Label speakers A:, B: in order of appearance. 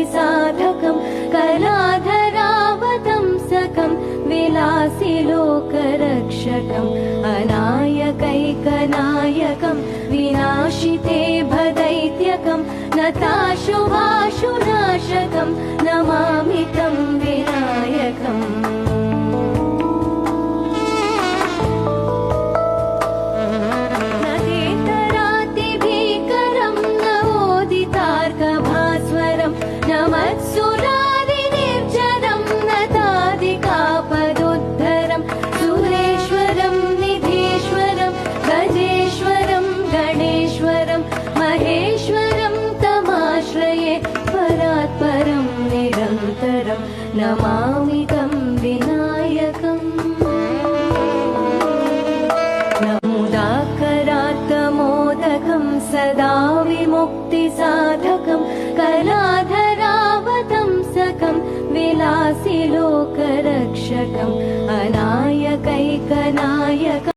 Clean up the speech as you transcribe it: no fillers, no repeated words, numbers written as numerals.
A: मुक्तिसाधकं कलाधरावतंसकं विलासिलोकरक्षकम् अनायकैकनायकं विनाशिते भदैत्यकं नताशुभाशुनाशकं नमामि तं विनायकम्। नमामि तं विनायकम्। नमुदाकरात्तमोदकं सदा विमुक्तिसाधकं कलाधरावतंसकं विलासिलोकरक्षकम् अनायकैकनायकम्।